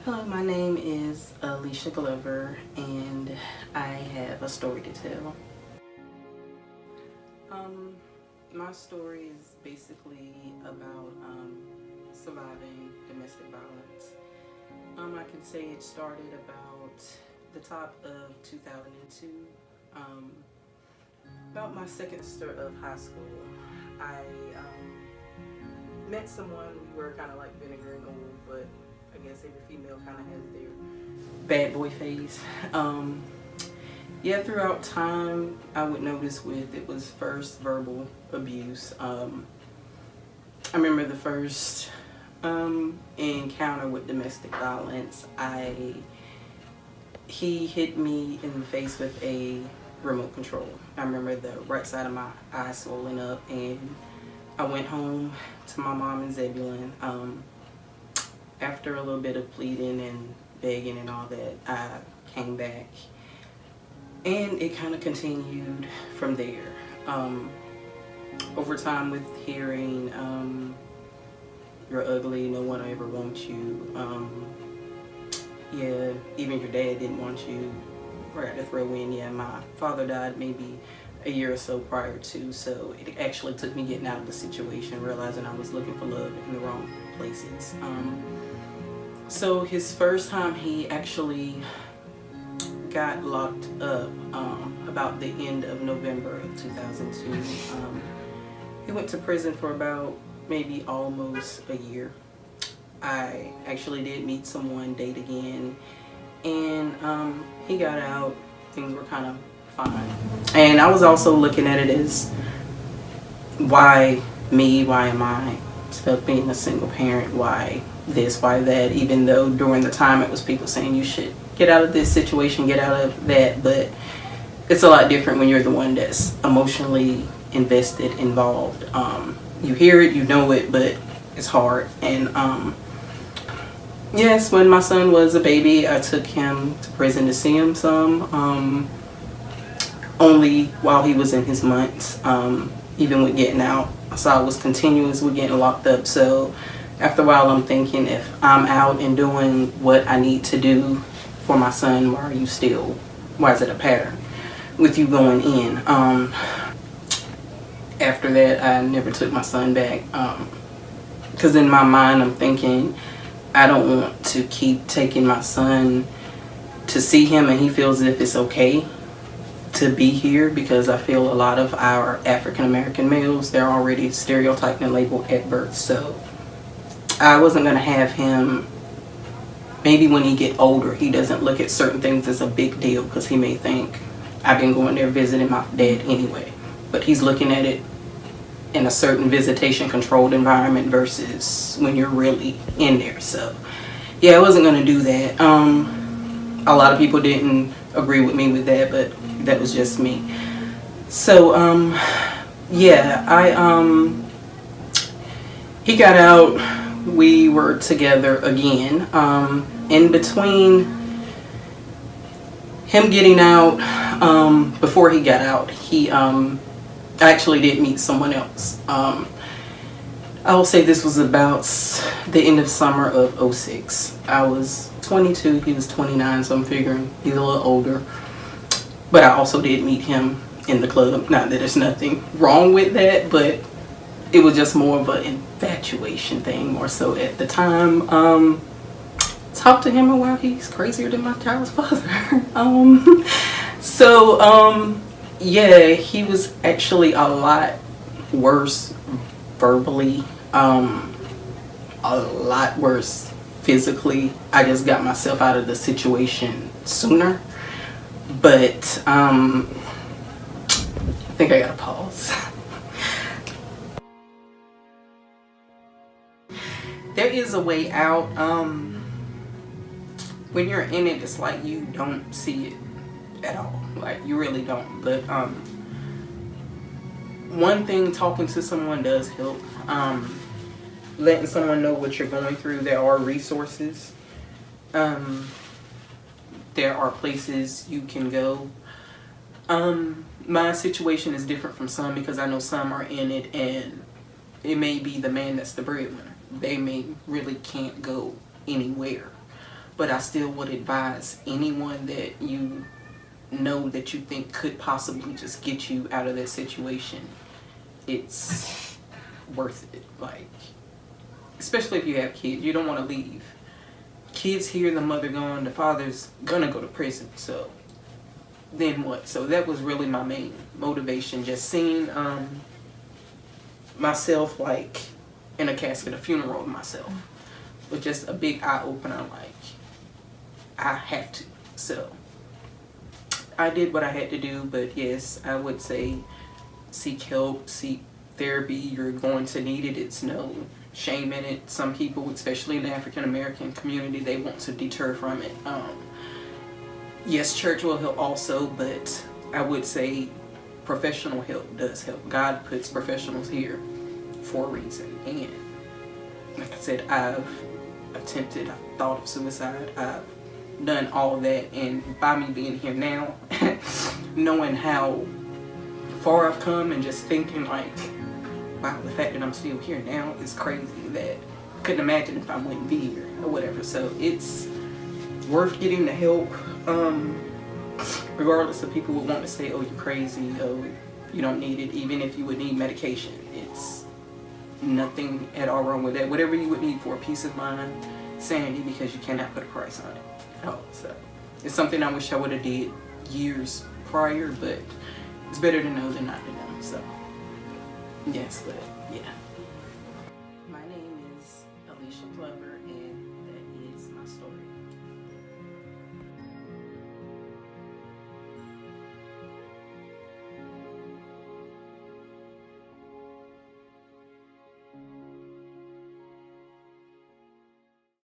Hello, my name is Alicia Glover, and I have a story to tell. My story is basically about surviving domestic violence. I can say it started about the top of 2002, about my second semester of high school. I met someone. We were kind of like vinegar and oil, but I guess every female kind of has their bad boy phase. Yeah, throughout time, I would notice it was first verbal abuse. I remember the first encounter with domestic violence. He hit me in the face with a remote control. I remember the right side of my eye swollen up, and I went home to my mom in Zebulon. After a little bit of pleading and begging and all that, I came back, and it kind of continued from there. Over time, with hearing you're ugly, no one will ever want you, yeah, even your dad didn't want you, right to throw in, yeah, my father died maybe a year or so prior to, so it actually took me getting out of the situation, realizing I was looking for love in the wrong places. So his first time, he actually got locked up about the end of November of 2002. He went to prison for about maybe almost a year. I actually did meet someone, date again, and he got out. Things were kind of fine. And I was also looking at it as, why me? Why am I stuck being a single parent? Why this? Why that? Even though during the time it was people saying you should get out of this situation, get out of that, but it's a lot different when you're the one that's emotionally invested, involved. You hear it, you know it, but it's hard. And yes, when my son was a baby, I took him to prison to see him some, only while he was in his months. Even with getting out, so I was continuous with getting locked up. So after a while, I'm thinking, if I'm out and doing what I need to do for my son, why is it a pattern with you going in? After that, I never took my son back, because in my mind, I'm thinking, I don't want to keep taking my son to see him and he feels as if it's okay to be here, because I feel a lot of our African American males, they're already stereotyped and labeled at birth. So I wasn't going to have him, maybe when he get older, he doesn't look at certain things as a big deal, because he may think, I've been going there visiting my dad anyway. But he's looking at it in a certain visitation controlled environment versus when you're really in there. So yeah, I wasn't going to do that. A lot of people didn't agree with me with that, but that was just me. So yeah, he got out, we were together again. In between him getting out, before he got out, he I actually did meet someone else. I will say this was about the end of summer of 06. I was 22, he was 29, so I'm figuring he's a little older. But I also did meet him in the club. Not that there's nothing wrong with that, but it was just more of an infatuation thing, more so at the time. Talked to him a while. He's crazier than my child's father. Yeah, he was actually a lot worse verbally, a lot worse physically. I just got myself out of the situation sooner, but I think I gotta pause. There is a way out. When you're in it, it's like you don't see it at all. Like, you really don't. But one thing, talking to someone does help. Letting someone know what you're going through. There are resources. There are places you can go. My situation is different from some, because I know some are in it and it may be the man that's the breadwinner. They may really can't go anywhere. but I still would advise anyone that you know that you think could possibly just get you out of that situation, it's worth it. Like, especially if you have kids, you don't want to leave. Kids hear the mother gone, the father's gonna go to prison, so then what? So that was really my main motivation, just seeing myself like in a casket, a funeral of myself, was just a big eye opener. Like, I have to. So I did what I had to do, but yes, I would say seek help, seek therapy. You're going to need it. It's no shame in it. Some people, especially in the African American community, they want to deter from it. Yes, church will help also, but I would say professional help does help. God puts professionals here for a reason. And like I said, I've thought of suicide. I've done all of that, and by me being here now, knowing how far I've come, and just thinking like, wow, the fact that I'm still here now is crazy. That I couldn't imagine if I wouldn't be here or whatever. So it's worth getting the help, regardless of people would want to say, oh, you're crazy, oh, you don't need it. Even if you would need medication, it's nothing at all wrong with that. Whatever you would need for a peace of mind, sanity, because you cannot put a price on it. Oh, so it's something I wish I would have did years prior, but it's better to know than not to know. So yes, but yeah.